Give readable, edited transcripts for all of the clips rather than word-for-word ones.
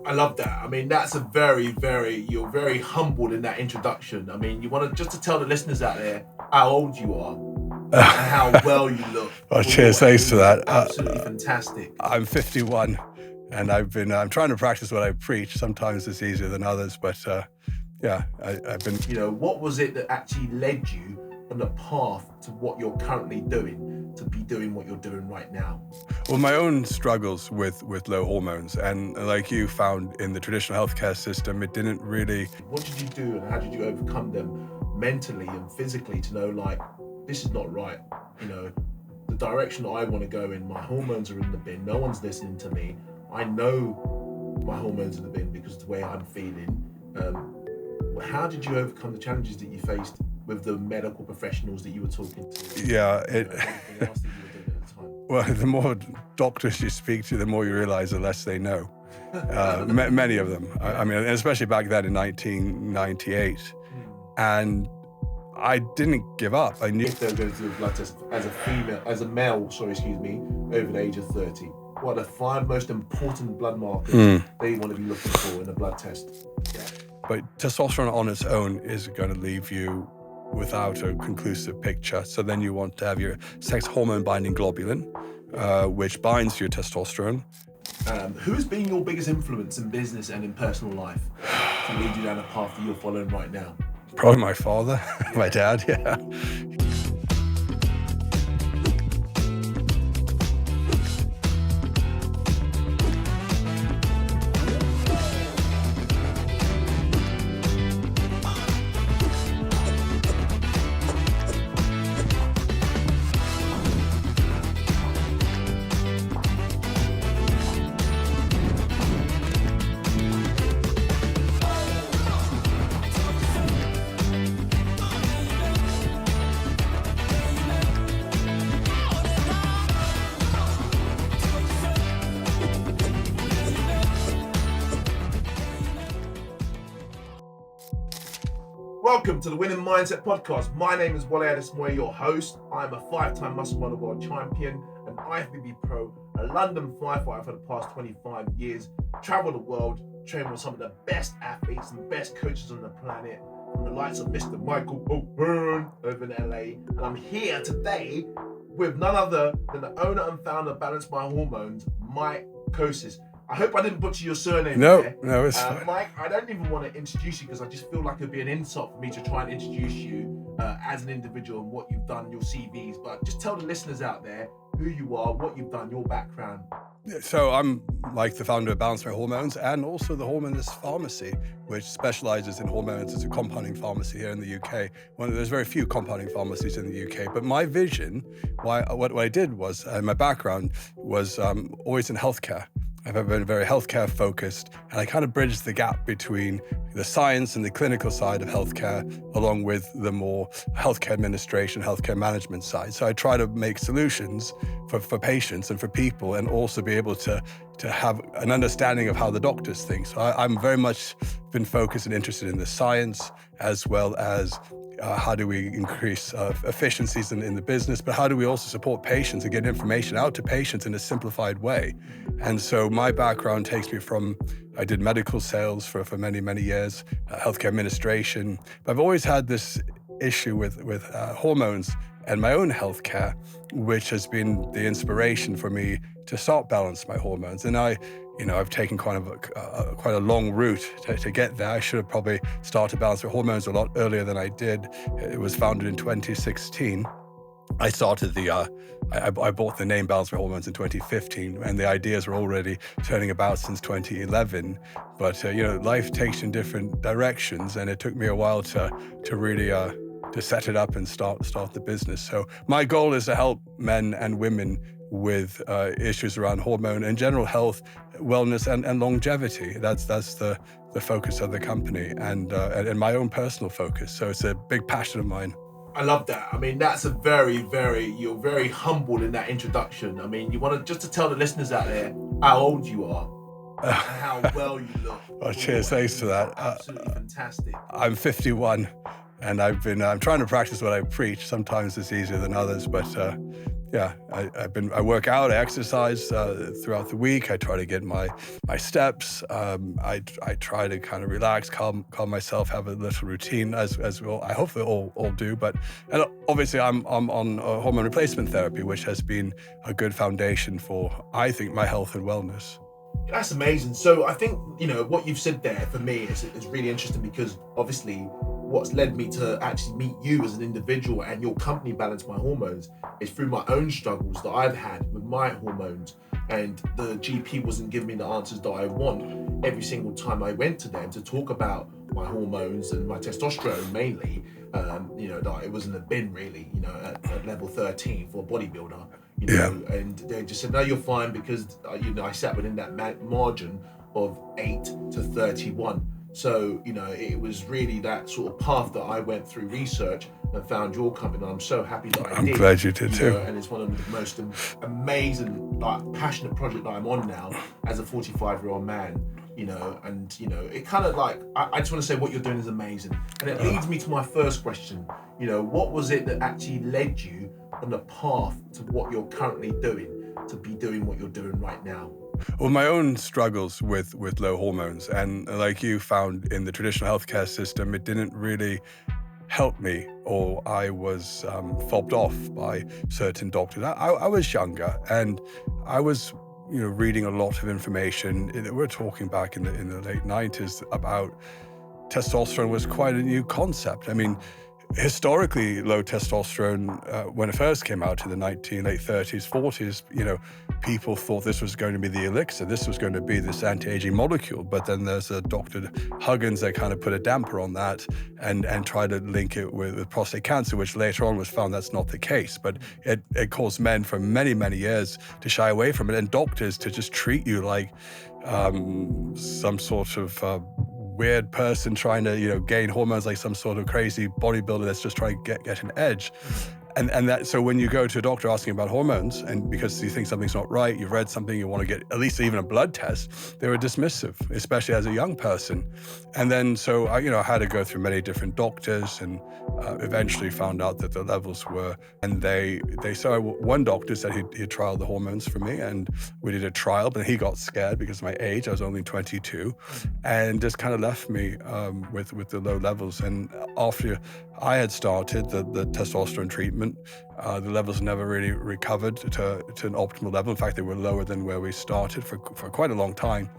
I love that. I mean, that's a you're very humbled in that introduction. I mean, you want to just to tell the listeners out there how old you are and how well you look. Oh, cheers, thanks for that. Absolutely fantastic. I'm 51 and I'm trying to practice what I preach. Sometimes it's easier than others, but I've been... You know, what was it that actually led you on the path to what you're currently doing, to be doing what you're doing right now? Well, my own struggles with low hormones, and like you found in the traditional healthcare system, it didn't really... What did you do and how did you overcome them mentally and physically to know, like, this is not right, you know, the direction that I want to go in, my hormones are in the bin, no one's listening to me, I know my hormones are in the bin because of the way I'm feeling. How did you overcome the challenges that you faced with the medical professionals that you were talking to? Yeah, everything else that you were doing at the time? Well, the more doctors you speak to, the more you realize the less they know. Many of them. I mean, especially back then in 1998. And I didn't give up. I knew... If they were going to do a blood test as a male, over the age of 30, what are the 5 most important blood markers they want to be looking for in a blood test? Yeah. But testosterone on its own is going to leave you without a conclusive picture. So then you want to have your sex hormone binding globulin, which binds your testosterone. Who's been your biggest influence in business and in personal life to lead you down the path that you're following right now? Probably my father, my dad, yeah. Welcome to the Winning Mindset Podcast. My name is Wale Adesmoye, your host. I'm a 5-time muscle model world champion, an IFBB pro, a London firefighter for the past 25 years, traveled the world, trained with some of the best athletes and best coaches on the planet, from the likes of Mr. Michael Kocsis over in LA. And I'm here today with none other than the owner and founder of Balance My Hormones, Mike Kocsis. I hope I didn't butcher your surname there. No, it's fine. Mike, I don't even want to introduce you because I just feel like it'd be an insult for me to try and introduce you as an individual and what you've done, your CVs. But just tell the listeners out there who you are, what you've done, your background. So I'm Mike, the founder of Balance My Hormones, and also the Hormoneless Pharmacy, which specializes in hormones. It's a compounding pharmacy here in the UK. There's very few compounding pharmacies in the UK. But my vision, what I did was, my background was always in healthcare. I've been very healthcare focused, and I kind of bridged the gap between the science and the clinical side of healthcare, along with the more healthcare administration, healthcare management side. So I try to make solutions for patients and for people, and also be able to have an understanding of how the doctors think. So I'm very much been focused and interested in the science, as well as how do we increase efficiencies in the business, but how do we also support patients and get information out to patients in a simplified way? And so my background takes me from, I did medical sales for many, many years, healthcare administration. But I've always had this issue with hormones and my own healthcare, which has been the inspiration for me to start Balance My Hormones. And I've taken quite a long route to get there. I should have probably started Balance My Hormones a lot earlier than I did. It was founded in 2016. I started I bought the name Balance My Hormones in 2015, and the ideas were already turning about since 2011. But life takes you in different directions, and it took me a while to really to set it up and start the business. So my goal is to help men and women with issues around hormone and general health, wellness, and longevity. That's the focus of the company, and my own personal focus. So it's a big passion of mine. I love that. I mean, that's a you're very humbled in that introduction. I mean, you want to just to tell the listeners out there how old you are and how well you look. Oh, cheers, thanks for that. Absolutely fantastic. I'm 51, and I'm trying to practice what I preach. Sometimes it's easier than others, but Yeah, I work out, I exercise throughout the week. I try to get my steps. I try to kind of relax, calm myself, have a little routine as well. I hope they all do. But and obviously, I'm on hormone replacement therapy, which has been a good foundation for, I think, my health and wellness. That's amazing. So I think, what you've said there for me is really interesting, because obviously what's led me to actually meet you as an individual and your company Balance My Hormones is through my own struggles that I've had with my hormones, and the GP wasn't giving me the answers that I want every single time I went to them to talk about my hormones and my testosterone mainly. That it was in the bin really, at level 13 for a bodybuilder. And they just said, no, you're fine, because I sat within that margin of 8 to 31. So it was really that sort of path that I went through research and found your company, and I'm so happy that I did. I'm glad you did too. And it's one of the most amazing, passionate project that I'm on now as a 45-year-old man. It kind of like, I just want to say what you're doing is amazing. And it leads me to my first question. What was it that actually led you on the path to what you're currently doing, to be doing what you're doing right now? Well, my own struggles with low hormones, and like you found in the traditional healthcare system, it didn't really help me, or I was fobbed off by certain doctors. I was younger, and I was reading a lot of information. We're talking back in the late 90s about testosterone was quite a new concept. I mean, historically, low testosterone, when it first came out in the late 30s, 40s, people thought this was going to be the elixir. This was going to be this anti-aging molecule. But then there's a Dr. Huggins that kind of put a damper on that and tried to link it with prostate cancer, which later on was found that's not the case. But it caused men for many, many years to shy away from it, and doctors to just treat you like some sort of weird person trying to gain hormones, like some sort of crazy bodybuilder that's just trying to get an edge. And that, so when you go to a doctor asking about hormones, and because you think something's not right, you've read something, you want to get at least even a blood test, they were dismissive, especially as a young person. And then so I had to go through many different doctors, and eventually found out that the levels were, and they so one doctor said he'd trial the hormones for me, and we did a trial, but he got scared because of my age. I was only 22, and just kind of left me with the low levels. And after I had started the testosterone treatment, the levels never really recovered to an optimal level. In fact, they were lower than where we started for quite a long time,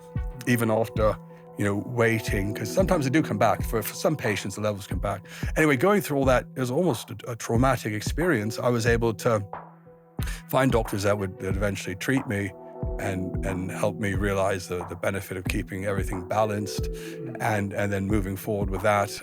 even after waiting, because sometimes they do come back. For some patients, the levels come back. Anyway, going through all that, it was almost a traumatic experience. I was able to find doctors that would eventually treat me and help me realize the benefit of keeping everything balanced, and then moving forward with that.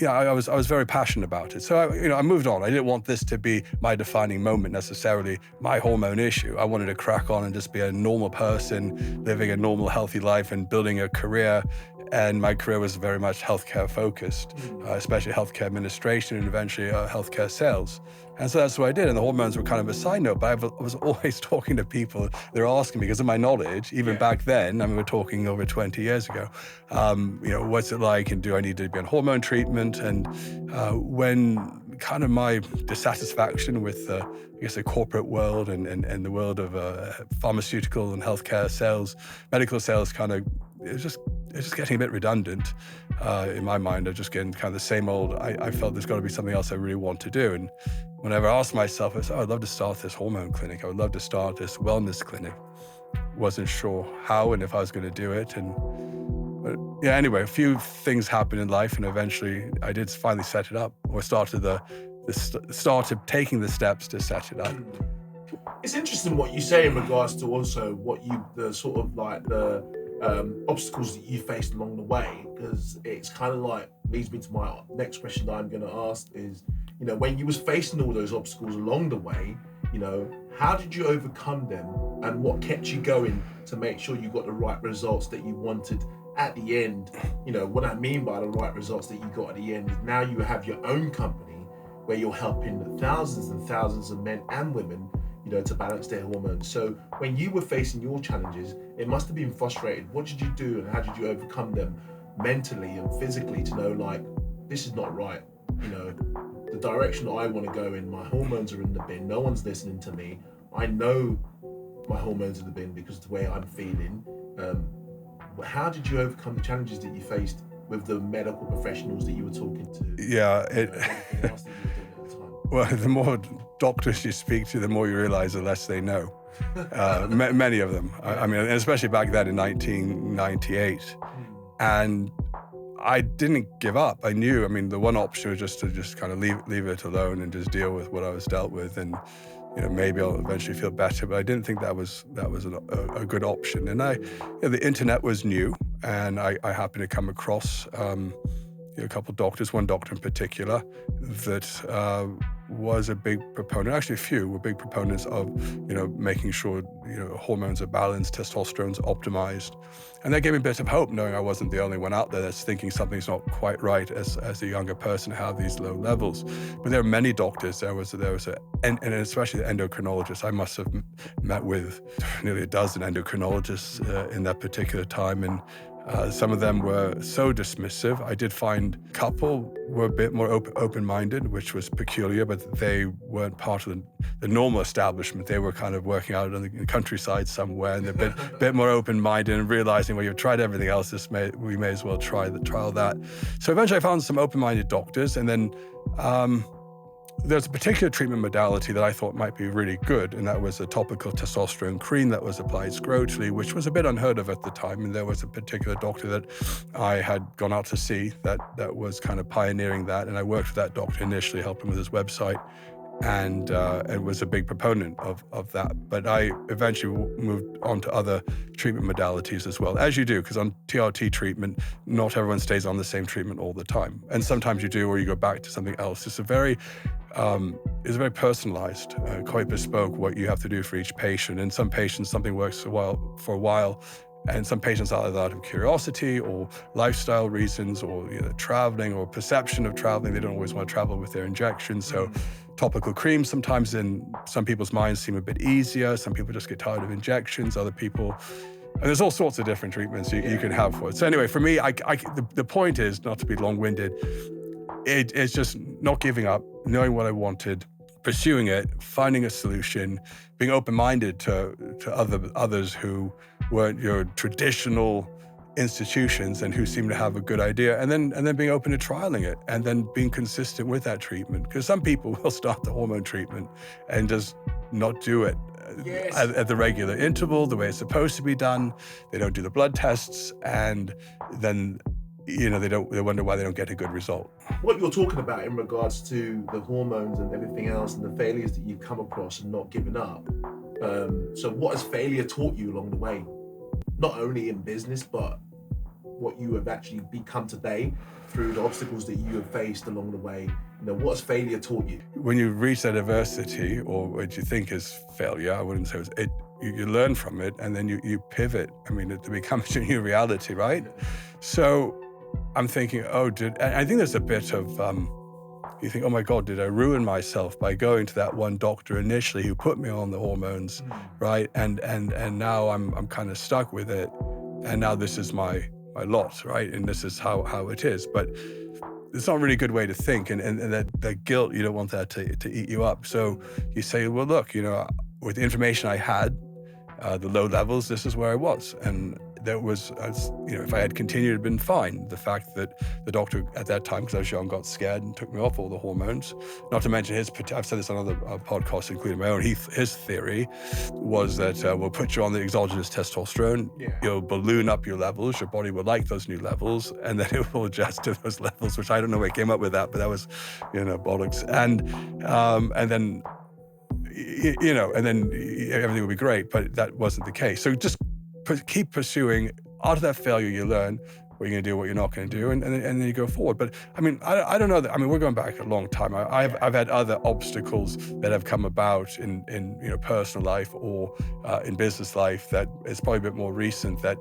I was very passionate about it. So I moved on. I didn't want this to be my defining moment necessarily, my hormone issue. I wanted to crack on and just be a normal person, living a normal, healthy life and building a career. And my career was very much healthcare focused, especially healthcare administration and eventually healthcare sales. And so that's what I did. And the hormones were kind of a side note, but I was always talking to people. They're asking me, because of my knowledge, even back then, I mean, we're talking over 20 years ago, what's it like, and do I need to be on hormone treatment? And when kind of my dissatisfaction with, the corporate world and the world of pharmaceutical and healthcare sales, medical sales, kind of, it's just getting a bit redundant in my mind. I'm just getting kind of the same old. I felt there's got to be something else I really want to do. And whenever I asked myself, I said, I'd love to start this hormone clinic. I would love to start this wellness clinic. Wasn't sure how and if I was going to do it. But anyway, a few things happened in life, and eventually I did finally set it up, or started taking the steps to set it up. It's interesting what you say in regards to also the sort of like the obstacles that you faced along the way, because it's kind of like leads me to my next question that I'm going to ask is, when you was facing all those obstacles along the way, how did you overcome them, and what kept you going to make sure you got the right results that you wanted at the end? What I mean by the right results that you got at the end is now you have your own company where you're helping thousands and thousands of men and women to balance their hormones. So when you were facing your challenges, it must have been frustrating. What did you do, and how did you overcome them mentally and physically to know, like, this is not right? the direction that I want to go in, my hormones are in the bin, no one's listening to me. I know my hormones are in the bin because of the way I'm feeling. How did you overcome the challenges that you faced with the medical professionals that you were talking to? Yeah, Everything else that you were doing at the time? well, the more doctors you speak to, the more you realize the less they know. Many of them. I mean, especially back then in 1998. And I didn't give up. I knew, the one option was just to kind of leave it alone and just deal with what I was dealt with, and maybe I'll eventually feel better. But I didn't think that was a good option. And the internet was new, and I happened to come across a couple of doctors, one doctor in particular, that was a big proponent, actually a few were big proponents of, making sure, hormones are balanced, testosterone's optimized. And that gave me a bit of hope, knowing I wasn't the only one out there that's thinking something's not quite right as a younger person to have these low levels. But there are many doctors. There was and especially the endocrinologists. I must have met with nearly a dozen endocrinologists in that particular time. And some of them were so dismissive. I did find a couple were a bit more open-minded, which was peculiar, but they weren't part of the normal establishment. They were kind of working out in the countryside somewhere, and they're a bit more open-minded and realizing, well, you've tried everything else, we may as well try that. So eventually I found some open-minded doctors, and then there's a particular treatment modality that I thought might be really good, and that was a topical testosterone cream that was applied scrotally, which was a bit unheard of at the time. And there was a particular doctor that I had gone out to see that was kind of pioneering that, and I worked with that doctor initially, helped him with his website, and was a big proponent of that. But I eventually moved on to other treatment modalities as well, as you do, because on TRT treatment, not everyone stays on the same treatment all the time. And sometimes you do, or you go back to something else. It's very personalized, quite bespoke what you have to do for each patient. And some patients, something works for a while, and some patients are either out of curiosity or lifestyle reasons, or traveling or perception of traveling. They don't always want to travel with their injections. So topical creams sometimes in some people's minds seem a bit easier. Some people just get tired of injections. Other people, and there's all sorts of different treatments you can have for it. So anyway, for me, the point is, not to be long-winded, it's just not giving up, knowing what I wanted, pursuing it, finding a solution, being open-minded to others who weren't your traditional institutions and who seem to have a good idea, and then being open to trialing it, and then being consistent with that treatment. Because some people will start the hormone treatment and just not do it at the regular interval, the way it's supposed to be done. They don't do the blood tests, and then they wonder why they don't get a good result. What you're talking about in regards to the hormones and everything else and the failures that you've come across and not giving up. So what has failure taught you along the way? Not only in business, but what you have actually become today through the obstacles that you have faced along the way. What has failure taught you? When you reach that adversity, or what you think is failure, I wouldn't say it, you learn from it, and then you pivot. It becomes a new reality, right? So I'm thinking, I think there's a bit of, you think, oh my God, did I ruin myself by going to that one doctor initially who put me on the hormones, right? And now I'm kind of stuck with it, and now this is my lot, right? And this is how it is. But it's not a really good way to think, and that guilt, you don't want that to eat you up. So you say, well, look, with the information I had, the low levels, this is where I was. And that was, if I had continued, it'd been fine. The fact that the doctor at that time, because I was young, got scared and took me off all the hormones. Not to mention I've said this on other podcasts, including my own, his theory was that we'll put you on the exogenous testosterone, you'll balloon up your levels, your body will like those new levels, and then it will adjust to those levels, which I don't know where he came up with that, but that was, bollocks. And then, and then everything will be great, but that wasn't the case. So just keep pursuing. Out of that failure, you learn what you're going to do, what you're not going to do, and then you go forward. But I don't know that. We're going back a long time. I've had other obstacles that have come about in personal life or in business life that is probably a bit more recent that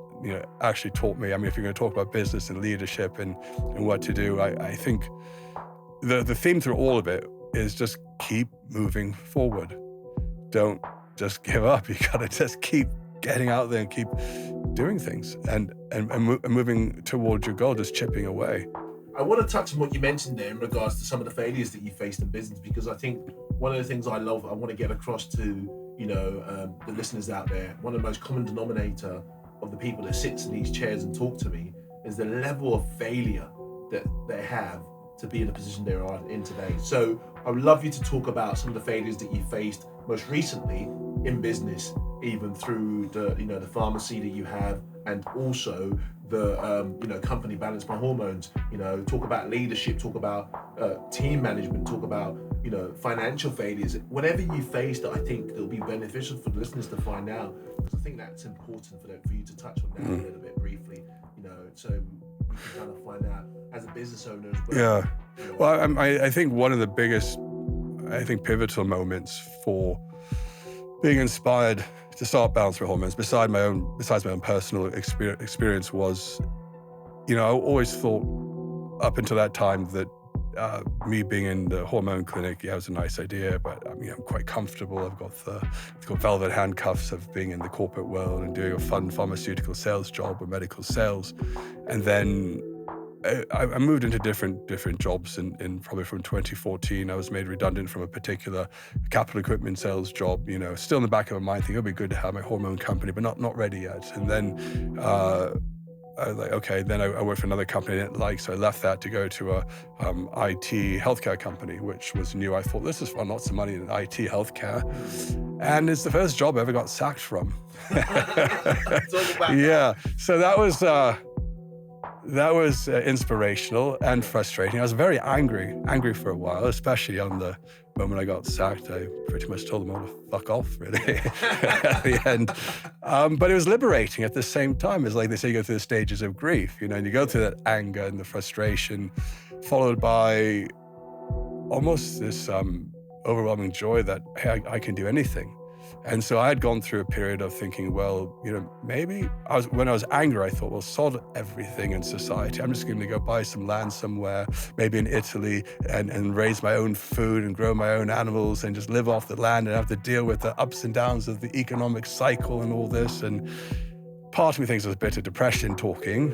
actually taught me. If you're going to talk about business and leadership and what to do, I think the theme through all of it is just keep moving forward. Don't just give up. You got to just keep getting out there and keep doing things and moving towards your goal, just chipping away. I want to touch on what you mentioned there in regards to some of the failures that you faced in business, because I think one of the things I want to get across to, the listeners out there, one of the most common denominator of the people that sits in these chairs and talk to me is the level of failure that they have to be in the position they are in today. So I would love you to talk about some of the failures that you faced most recently in business, even through the pharmacy that you have, and also the company Balanced by Hormones. Talk about leadership, talk about team management, talk about financial failures, whatever you face that I think it'll be beneficial for the listeners to find out, because I think that's important for you to touch on that a little bit briefly, so we can kind of find out as a business owner as well. Yeah. Well, I think one of the biggest, pivotal moments for being inspired to start Balanced by Hormones, besides my own personal experience, was, I always thought up until that time that me being in the hormone clinic, it was a nice idea, but I'm quite comfortable. I've got velvet handcuffs of being in the corporate world and doing a fun pharmaceutical sales job or medical sales. And then I moved into different jobs in probably from 2014. I was made redundant from a particular capital equipment sales job, still in the back of my mind thinking it'd be good to have my hormone company, but not ready yet. And then I was like, okay, then I worked for another company I didn't like, so I left that to go to a IT healthcare company, which was new. I thought, this is fun, lots of money in IT healthcare. And it's the first job I ever got sacked from. Yeah, so that was inspirational and frustrating. I was very angry for a while, especially on the moment I got sacked. I pretty much told them all to fuck off, really, at the end. But it was liberating at the same time. It's like they say, you go through the stages of grief, and you go through that anger and the frustration, followed by almost this overwhelming joy that, hey, I can do anything. And so I had gone through a period of thinking, well, maybe when I was angry, I thought, well, sod everything in society. I'm just going to go buy some land somewhere, maybe in Italy, and raise my own food and grow my own animals and just live off the land and have to deal with the ups and downs of the economic cycle and all this. And part of me thinks it was a bit of depression talking,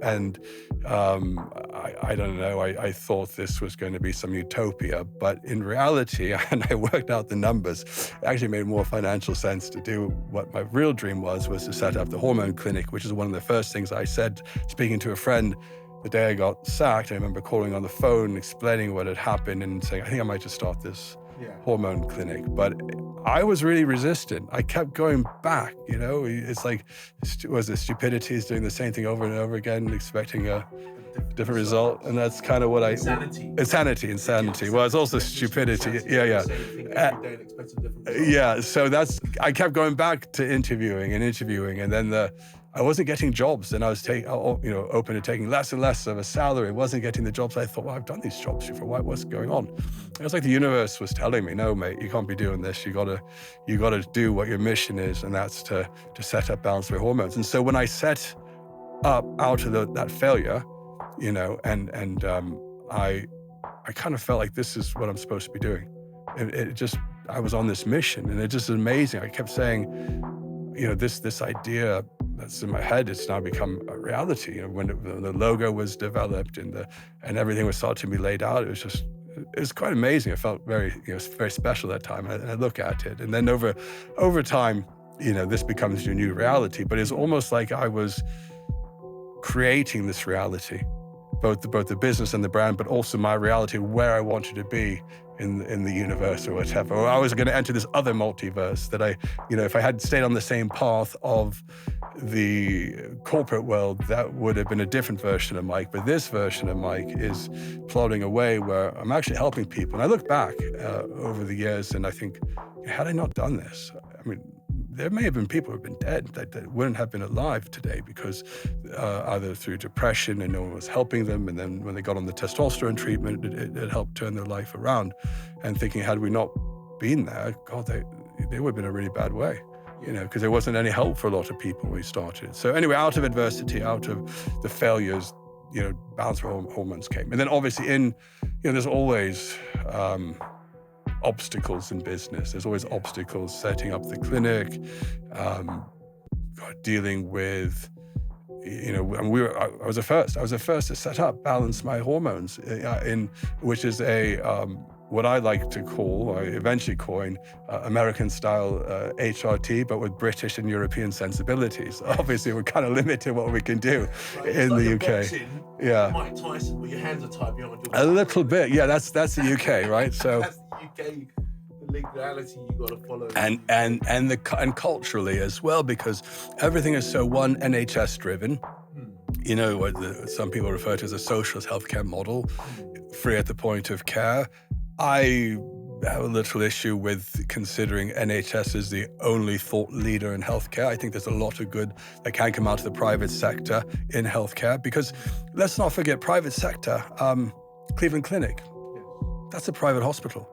and I don't know, I thought this was going to be some utopia, but in reality, and I worked out the numbers, it actually made more financial sense to do what my real dream was to set up the hormone clinic, which is one of the first things I said, speaking to a friend the day I got sacked. I remember calling on the phone, explaining what had happened and saying, I think I might just start this hormone clinic. But I was really resistant. I kept going back, it's like, was it stupidity is doing the same thing over and over again, expecting a different result. And that's kind of what Insanity. Well, it's also stupidity. Yeah. So I kept going back to interviewing, and then I wasn't getting jobs, and I was open to taking less and less of a salary. I wasn't getting the jobs. I thought, well, I've done these jobs before. What's going on? It was like the universe was telling me, no, mate, you can't be doing this. You gotta do what your mission is, and that's to set up Balanced by Hormones. And so when I set up out of that failure, I kind of felt like this is what I'm supposed to be doing. I was on this mission, and it just is amazing. I kept saying, this idea that's in my head, it's now become a reality. When the logo was developed and everything was starting to be laid out, it was quite amazing. It felt very special that time. And I look at it, and then over time, this becomes your new reality. But it's almost like I was creating this reality, both the business and the brand, but also my reality, where I wanted to be in the universe or whatever. Or I was going to enter this other multiverse that if I had stayed on the same path of the corporate world, that would have been a different version of Mike. But this version of Mike is plodding away where I'm actually helping people. And I look back over the years and I think, had I not done this, there may have been people who have been dead that wouldn't have been alive today because either through depression and no one was helping them, and then when they got on the testosterone treatment, it helped turn their life around. And thinking, had we not been there, God, they would have been in a really bad way, because there wasn't any help for a lot of people when we started. So anyway, out of adversity, out of the failures, Balanced by Hormones came. And then obviously there's always obstacles in business. There's always obstacles setting up the clinic, dealing with, I was the first. I was the first to set up Balance My Hormones, which is a what I like to call, or eventually coin, American-style HRT, but with British and European sensibilities. Obviously, we're kind of limited what we can do in the UK. Boxing, yeah, Mike Tyson, where your hands are tied behind your back. A little bit. Yeah, that's the UK, right? So that's the UK. The legality you got to follow. And culturally as well, because everything is so NHS driven. What some people refer to as a socialist healthcare model, free at the point of care. I have a little issue with considering NHS as the only thought leader in healthcare. I think there's a lot of good that can come out of the private sector in healthcare, because let's not forget private sector. Cleveland Clinic, that's a private hospital,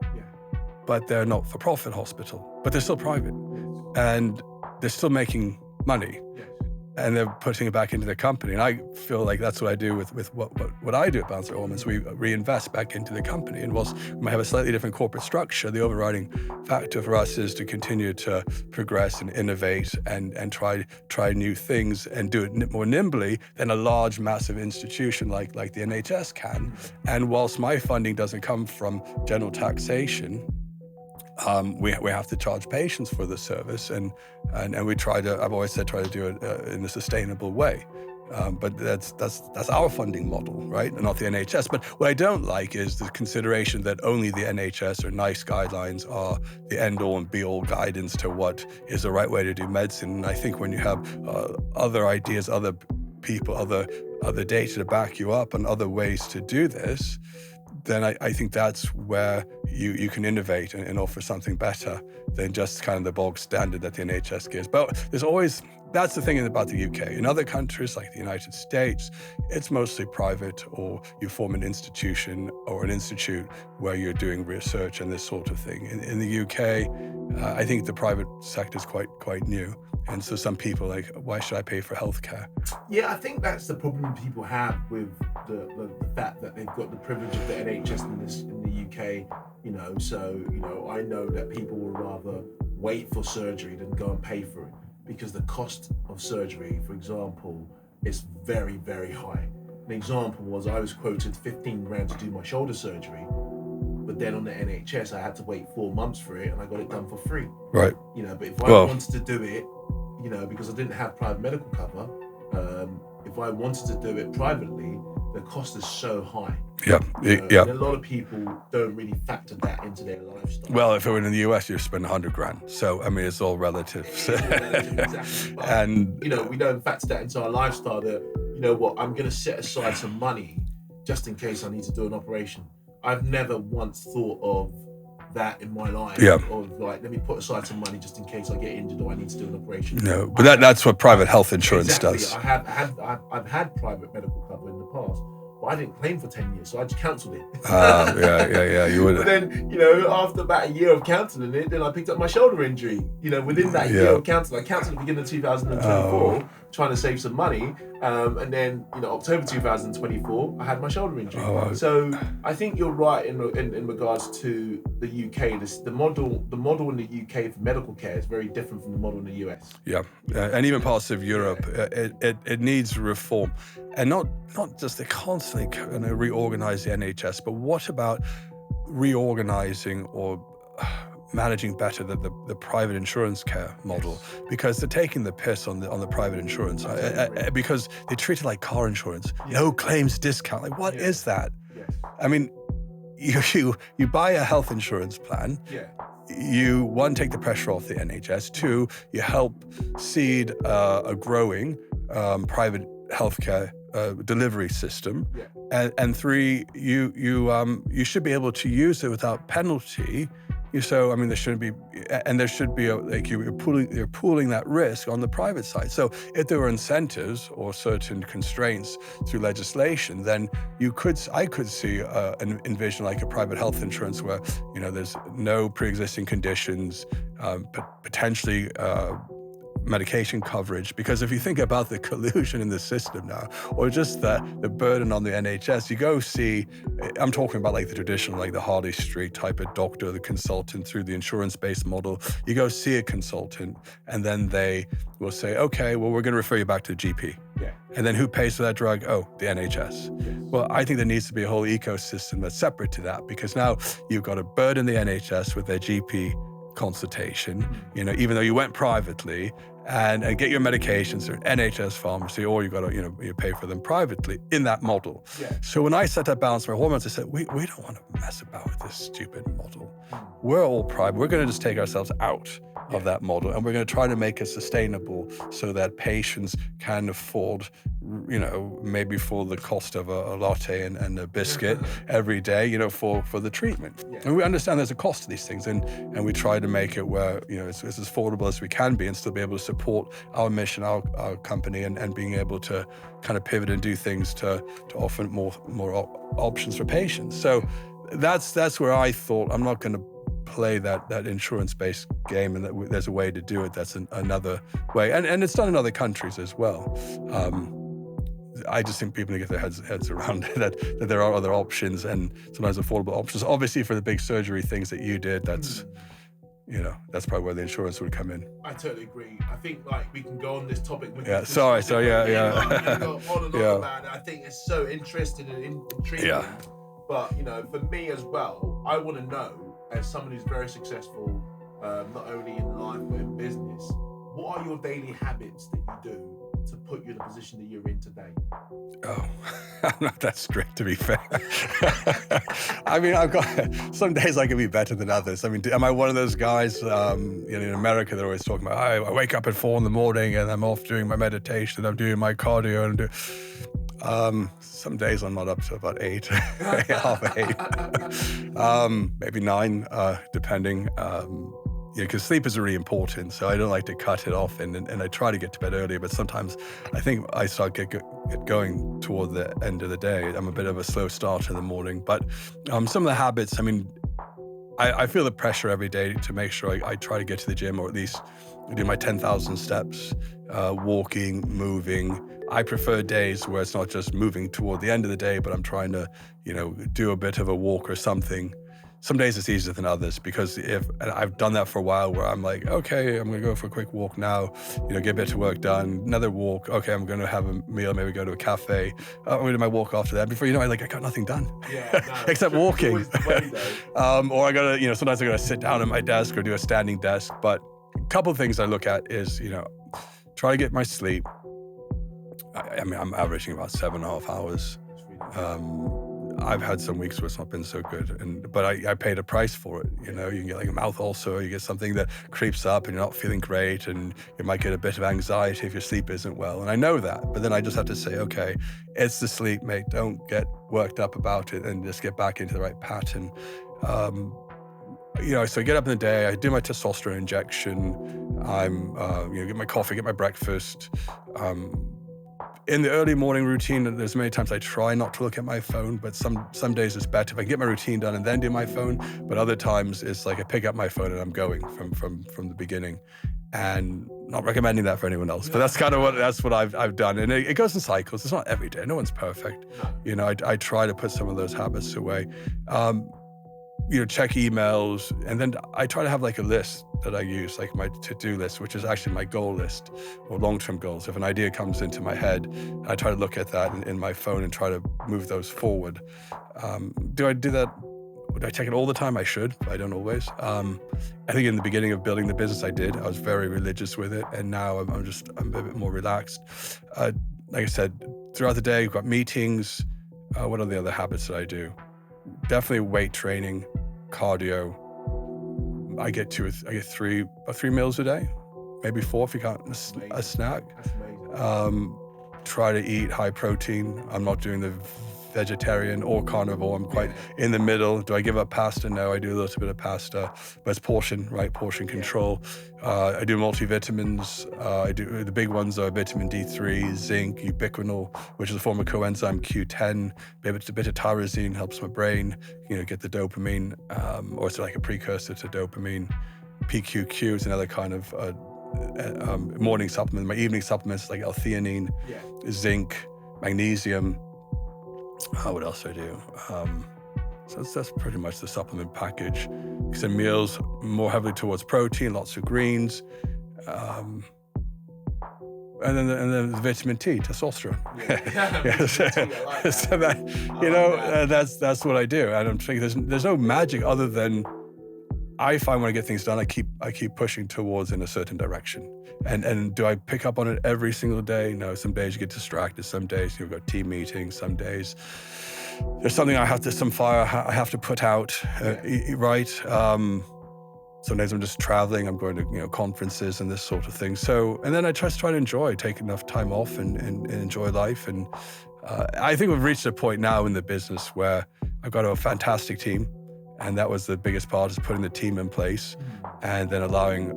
but they're not for profit hospital, but they're still private, and they're still making money. And they're putting it back into the company. And I feel like that's what I do with what I do at Balance My Hormones. We reinvest back into the company. And whilst we might have a slightly different corporate structure, the overriding factor for us is to continue to progress and innovate and try new things and do it more nimbly than a large, massive institution like the NHS can. And whilst my funding doesn't come from general taxation, we have to charge patients for the service, and we I've always said try to do it in a sustainable way. But that's our funding model, right? And not the NHS. But what I don't like is the consideration that only the NHS or NICE guidelines are the end-all and be-all guidance to what is the right way to do medicine. And I think when you have other ideas, other people, other data to back you up and other ways to do this, then I think that's where you can innovate and offer something better than just kind of the bog standard that the NHS gives. But that's the thing about the UK. In other countries like the United States, it's mostly private, or you form an institution or an institute where you're doing research and this sort of thing. In the UK, I think the private sector is quite new. And so some people are like, why should I pay for healthcare? Yeah, I think that's the problem people have with the fact that they've got the privilege of the NHS in the UK. So I know that people will rather wait for surgery than go and pay for it, because the cost of surgery, for example, is very, very high. An example was I was quoted 15 grand to do my shoulder surgery, but then on the NHS I had to wait 4 months for it, and I got it done for free. Right. But if I wanted to do it, because I didn't have private medical cover, if I wanted to do it privately, the cost is so high. And a lot of people don't really factor that into their lifestyle. Well, if it were in the US, you'd spend 100 grand. So, I mean, it's all relative. Exactly. But, and, we don't factor that into our lifestyle that, I'm going to set aside some money just in case I need to do an operation. I've never once thought of that in my life, of like, let me put aside some money just in case I get injured or I need to do an operation. No, but that's what private health insurance does. I've had private medical cover in the past, but I didn't claim for 10 years, so I just cancelled it. You would. But then, after about a year of cancelling it, then I picked up my shoulder injury. Within that year of cancelling, I cancelled at the beginning of 2024, trying to save some money. And then, October 2024, I had my shoulder injury. So I think you're right in regards to the UK. The model in the UK for medical care is very different from the model in the US. Yeah, and even parts of Europe, it needs reform, and not just to constantly reorganize the NHS, but what about reorganizing or managing better the private insurance care model, because they're taking the piss on the private insurance, because they treat it like car insurance. No claims discount. Like, what is that? I mean, you buy a health insurance plan. You, one, take the pressure off the NHS. Two, you help seed a growing private healthcare delivery system. And three, you should be able to use it without penalty. So, I mean, there should be you're pooling that risk on the private side. So if there were incentives or certain constraints through legislation, then I could see envision like a private health insurance where, there's no pre-existing conditions, potentially medication coverage. Because if you think about the collusion in the system now, or just the burden on the NHS, you go see, I'm talking about like the traditional, like the Harley Street type of doctor, the consultant through the insurance-based model. You go see a consultant, and then they will say, okay, well, we're going to refer you back to the GP. Yeah. And then who pays for that drug? Oh, the NHS. Yes. Well, I think there needs to be a whole ecosystem that's separate to that, because now you've got to burden the NHS with their GP consultation, even though you went privately, and get your medications through an NHS pharmacy, or you've got to, you pay for them privately in that model. Yeah. So when I set up Balance My Hormones, I said, we don't want to mess about with this stupid model. We're all private. We're going to just take ourselves out of that model, and we're going to try to make it sustainable so that patients can afford, maybe for the cost of a latte and a biscuit every day, for the treatment. Yeah. And we understand there's a cost to these things, and we try to make it where, it's as affordable as we can be and still be able to support our mission, our company, and being able to kind of pivot and do things to offer more options for patients. So that's where I thought, I'm not going to play that insurance-based game, and that there's a way to do it. That's another way, and it's done in other countries as well. I just think people need to get their heads around it, that there are other options, and sometimes affordable options. Obviously, for the big surgery things that you did, that's probably where the insurance would come in. I totally agree. I think we can go on this topic. Yeah. And go on and on about it. I think it's so interesting and intriguing. Yeah. But for me as well, I want to know, as someone who's very successful, not only in life but in business, what are your daily habits that you do to put you in the position that you're in today? Oh, I'm not that strict, to be fair. I mean, I've got some days I can be better than others. I mean, am I one of those guys? In America, they're always talking about, I wake up at 4 a.m. and I'm off doing my meditation, I'm doing my cardio, and some days I'm not up to about 8, half 8, maybe 9, depending. Because sleep is really important, so I don't like to cut it off, and I try to get to bed earlier, but sometimes I think I start get going toward the end of the day. I'm a bit of a slow starter in the morning, but some of the habits, I mean, I feel the pressure every day to make sure I try to get to the gym, or at least do my 10,000 steps, walking, moving. I prefer days where it's not just moving toward the end of the day, but I'm trying to, do a bit of a walk or something. Some days it's easier than others, because and I've done that for a while, where I'm like, okay, I'm going to go for a quick walk now, get a bit of work done, another walk, okay, I'm going to have a meal, maybe go to a cafe, I'm going to do my walk after that. Before you know it, I got nothing done. Yeah, no, except walking. Or I got to, sometimes I got to sit down at my desk or do a standing desk. But a couple of things I look at is, try to get my sleep. I mean, I'm averaging about 7.5 hours. I've had some weeks where it's not been so good, but I paid a price for it. You can get a mouth ulcer, you get something that creeps up and you're not feeling great, and you might get a bit of anxiety if your sleep isn't well. And I know that, but then I just have to say, okay, it's the sleep, mate. Don't get worked up about it, and just get back into the right pattern. So I get up in the day, I do my testosterone injection, get my coffee, get my breakfast. In the early morning routine, there's many times I try not to look at my phone, but some days it's better if I get my routine done and then do my phone. But other times it's like I pick up my phone and I'm going from the beginning. And not recommending that for anyone else, but that's kind of what I've done. And it goes in cycles. It's not every day. No one's perfect. I try to put some of those habits away. Check emails, and then I try to have a list that I use, my to-do list, which is actually my goal list or long-term goals. If an idea comes into my head, I try to look at that in my phone and try to move those forward. Do I do that? Do I check it all the time? I should, but I don't always. I think in the beginning of building the business I did, I was very religious with it, and now I'm a bit more relaxed. Like I said, throughout the day, I've got meetings. What are the other habits that I do? Definitely weight training, cardio. I get 3 meals a day, maybe 4 if you count a snack. That's amazing. Try to eat high protein. I'm not doing the vegetarian or carnivore. I'm quite in the middle. Do I give up pasta? No, I do a little bit of pasta, but it's portion control. I do multivitamins. I do the big ones are vitamin D3, zinc, ubiquinol, which is a form of coenzyme Q10. Maybe it's a bit of tyrosine, helps my brain, get the dopamine, or it's like a precursor to dopamine. PQQ is another kind of morning supplement. My evening supplements like L-theanine, zinc, magnesium. What else do I do? So that's pretty much the supplement package. Because in meals, more heavily towards protein, lots of greens. and then vitamin T, testosterone. Yeah. So that, that's what I do. And I'm thinking there's no magic other than I find when I get things done, I keep pushing towards in a certain direction. And do I pick up on it every single day? No. Some days you get distracted. Some days you've got team meetings. Some days there's something some fire I have to put out, right? Some days I'm just traveling. I'm going to conferences and this sort of thing. So, and then I just try to enjoy, take enough time off and enjoy life. And I think we've reached a point now in the business where I've got a fantastic team. And that was the biggest part, is putting the team in place and then allowing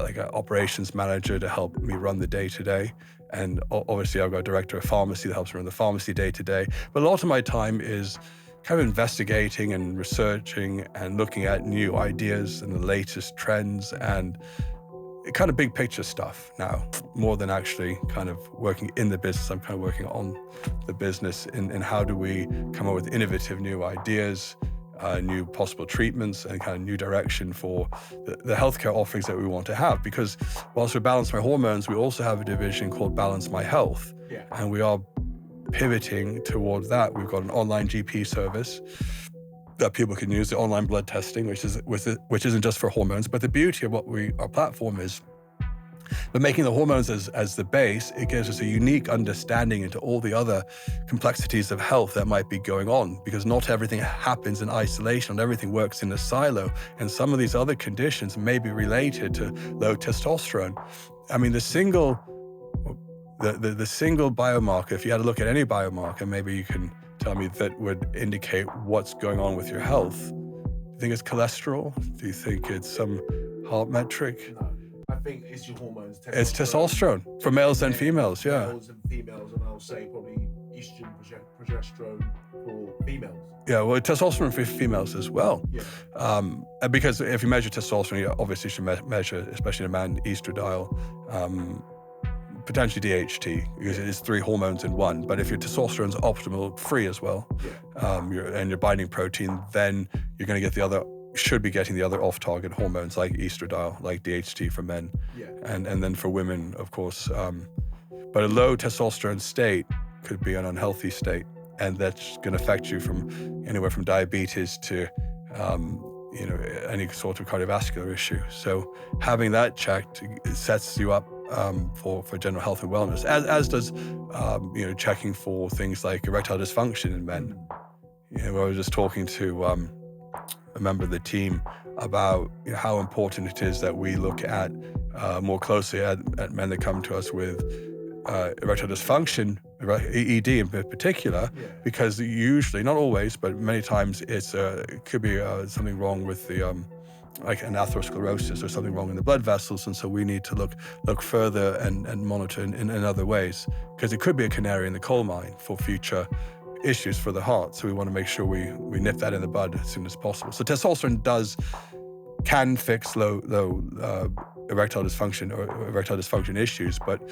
like an operations manager to help me run the day-to-day. And obviously I've got a director of pharmacy that helps me run the pharmacy day-to-day. But a lot of my time is kind of investigating and researching and looking at new ideas and the latest trends and kind of big picture stuff now, more than actually kind of working in the business. I'm kind of working on the business in how do we come up with innovative new ideas, new possible treatments, and kind of new direction for the healthcare offerings that we want to have. Because whilst we balance my hormones, we also have a division called Balance My Health. Yeah. And we are pivoting towards that. We've got an online GP service that people can use, the online blood testing, which isn't just for hormones. But the beauty of our platform is, but making the hormones as the base, it gives us a unique understanding into all the other complexities of health that might be going on, because not everything happens in isolation, not everything works in a silo. And some of these other conditions may be related to low testosterone. I mean, the single biomarker, if you had to look at any biomarker, maybe you can tell me, that would indicate what's going on with your health. Do you think it's cholesterol? Do you think it's some heart metric? No. I think it's your hormones. It's testosterone for males and females, yeah. Males and females, and I'll say probably estrogen, progesterone for females. Yeah, well, testosterone for females as well. Yeah. Because if you measure testosterone, you obviously should measure, especially in a man, estradiol, potentially DHT, because it is 3 hormones in one. But if your testosterone's optimal, free as well, and your binding protein, then you're going to get should be getting the other off-target hormones like estradiol, like DHT for men, and then for women, of course. But a low testosterone state could be an unhealthy state, and that's going to affect you from anywhere from diabetes to any sort of cardiovascular issue. So having that checked sets you up for general health and wellness, as does checking for things like erectile dysfunction in men. I was just talking to a member of the team about how important it is that we look at more closely at men that come to us with erectile dysfunction, ED in particular, because usually, not always, but many times it could be something wrong with the like an atherosclerosis or something wrong in the blood vessels, and so we need to look further and monitor in other ways, because it could be a canary in the coal mine for future issues for the heart. So we want to make sure we nip that in the bud as soon as possible. So testosterone can fix low erectile dysfunction or erectile dysfunction issues, but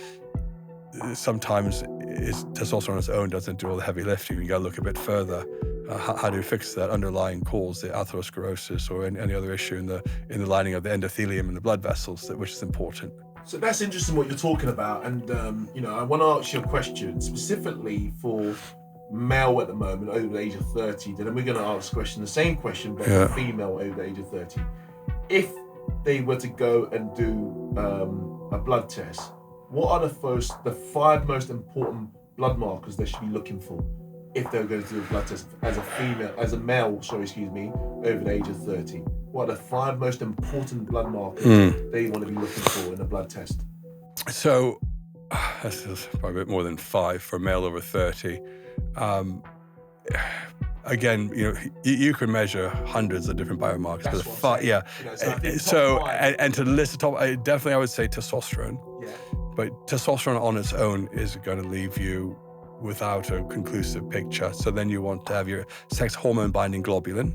sometimes testosterone on its own doesn't do all the heavy lifting. You got to look a bit further. How do you fix that underlying cause, the atherosclerosis or any other issue in the lining of the endothelium and the blood vessels, which is important. So that's interesting what you're talking about, and I want to ask you a question specifically for male at the moment over the age of 30. Then we're going to ask the same question, but for female over the age of 30. If they were to go and do a blood test, what are the 5 most important blood markers they should be looking for if they're going to do a blood test as a male, over the age of 30? What are the 5 most important blood markers they want to be looking for in a blood test? So this is probably a bit more than 5 for a male over 30. Again, you can measure hundreds of different biomarkers. That's but and to list the top, definitely I would say testosterone. Yeah. But testosterone on its own is going to leave you without a conclusive picture. So then you want to have your sex hormone binding globulin,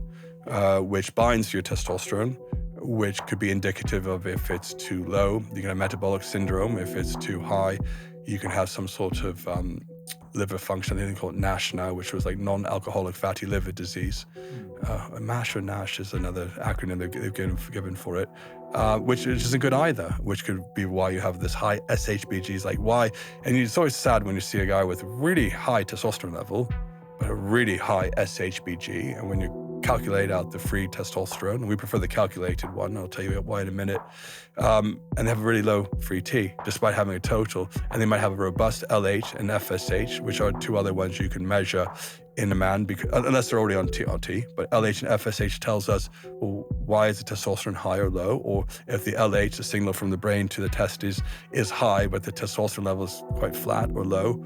which binds your testosterone, which could be indicative of if it's too low, you can have metabolic syndrome. If it's too high, you can have some sort of liver function. I think they call it NASH now, which was like non-alcoholic fatty liver disease. MASH or NASH is another acronym they've given for it, which isn't good either, which could be why you have this high SHBGs, like why. And it's always sad when you see a guy with really high testosterone level, but a really high SHBG. And when you calculate out the free testosterone, and we prefer the calculated one, I'll tell you why in a minute, and they have a really low free T, despite having a total. And they might have a robust LH and FSH, which are two other ones you can measure in a man, because, unless they're already on T. But LH and FSH tells us, well, why is the testosterone high or low? Or if the LH, the signal from the brain to the testes, is high, but the testosterone level is quite flat or low,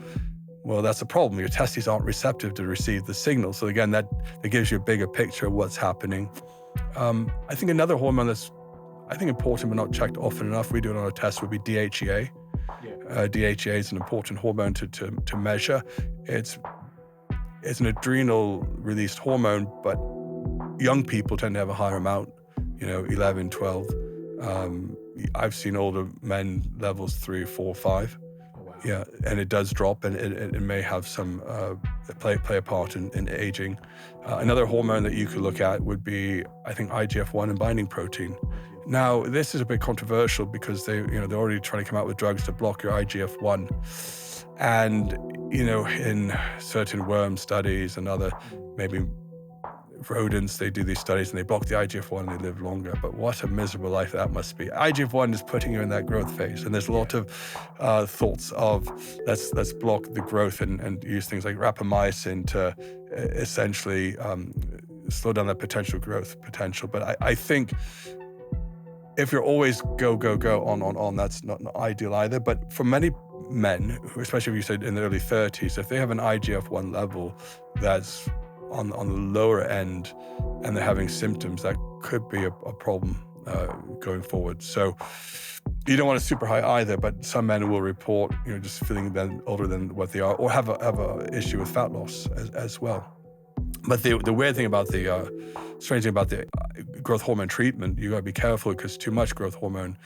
well, that's a problem. Your testes aren't receptive to receive the signal. So again, that gives you a bigger picture of what's happening. I think another hormone that's, I think, important but not checked often enough, we do it on a test, would be DHEA. DHEA is an important hormone to measure. It's an adrenal released hormone, but young people tend to have a higher amount, 11, 12. I've seen older men levels 3, 4, 5. Yeah, and it does drop, and it may have some play a part in aging. Another hormone that you could look at would be, I think, IGF-1 and binding protein. Now, this is a bit controversial because they're already trying to come out with drugs to block your IGF-1, and in certain worm studies and other maybe rodents, they do these studies and they block the IGF-1 and they live longer. But what a miserable life that must be. IGF-1 is putting you in that growth phase, and there's a lot of thoughts of let's block the growth and use things like rapamycin to essentially slow down that potential. But I think if you're always go on, that's not ideal either. But for many men, especially if you said in the early 30s, if they have an IGF-1 level that's on the lower end and they're having symptoms, that could be a problem going forward. So you don't want a super high either, but some men will report, just feeling then older than what they are, or have a issue with fat loss as well. But the weird thing about strange thing about the growth hormone treatment, you got to be careful because too much growth hormone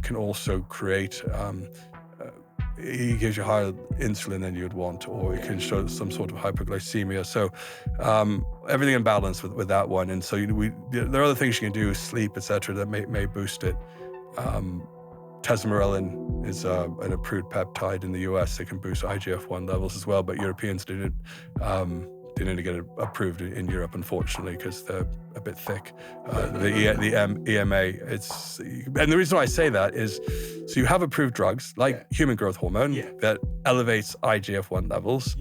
can also create it gives you higher insulin than you'd want, or it can show some sort of hyperglycemia. So everything in balance with that one. And so there are other things you can do, sleep, etc., that may boost it. Testosterone is an approved peptide in the US that can boost IGF-1 levels as well, but Europeans didn't get it approved in Europe, unfortunately, because they're a bit thick. The EMA, and the reason why I say that is, so you have approved drugs like human growth hormone that elevates IGF-1 levels,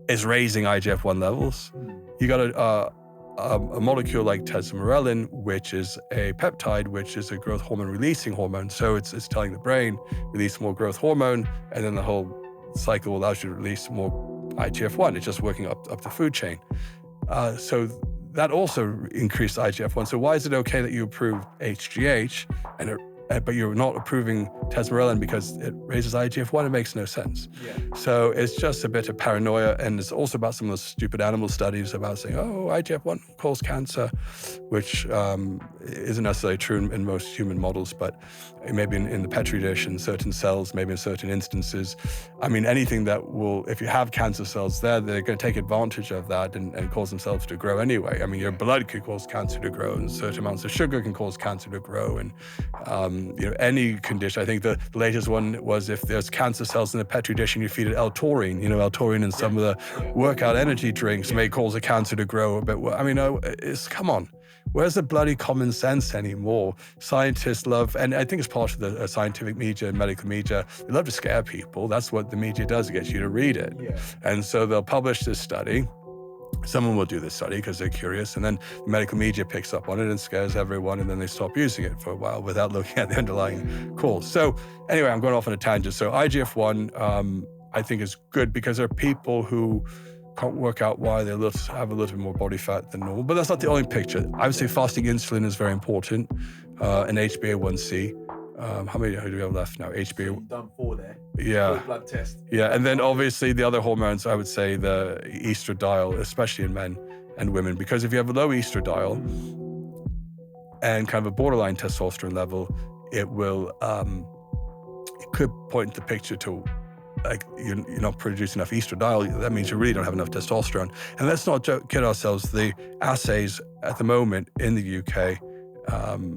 is raising IGF-1 levels. You got a molecule like testosterone, which is a peptide, which is a growth hormone releasing hormone. So it's telling the brain, release more growth hormone, and then the whole cycle allows you to release more IGF-1. It's just working up the food chain. So that also increased IGF-1. So why is it okay that you approve HGH but you're not approving testosterone because it raises IGF-1? It makes no sense. So it's just a bit of paranoia, and it's also about some of those stupid animal studies about saying, IGF-1 causes cancer, which isn't necessarily true in most human models, but maybe in the petri dish, in certain cells, maybe in certain instances. I mean, anything that will, if you have cancer cells there, they're going to take advantage of that and cause themselves to grow anyway. I mean, your blood could cause cancer to grow, and certain amounts of sugar can cause cancer to grow, and any condition. I think the latest one was if there's cancer cells in the petri dish and you feed it L-taurine. L-taurine in some of the workout energy drinks may cause a cancer to grow a bit. I mean, come on. Where's the bloody common sense anymore? Scientists love, and I think it's part of the scientific media and medical media, they love to scare people. That's what the media does, it gets you to read it. And so they'll publish this study. Someone will do this study because they're curious, and then the medical media picks up on it and scares everyone, and then they stop using it for a while without looking at the underlying cause. So anyway, I'm going off on a tangent. So IGF-1, I think, is good because there are people who can't work out why they have a little bit more body fat than normal, but that's not the only picture. I would say fasting insulin is very important, and HbA1c. How many do we have left now? You've done 4 there. Blood test. And then obviously the other hormones, I would say the estradiol, especially in men and women, because if you have a low estradiol and kind of a borderline testosterone level, it will, it could point the picture to like you're not producing enough estradiol, that means you really don't have enough testosterone. And let's not kid ourselves. The assays at the moment in the UK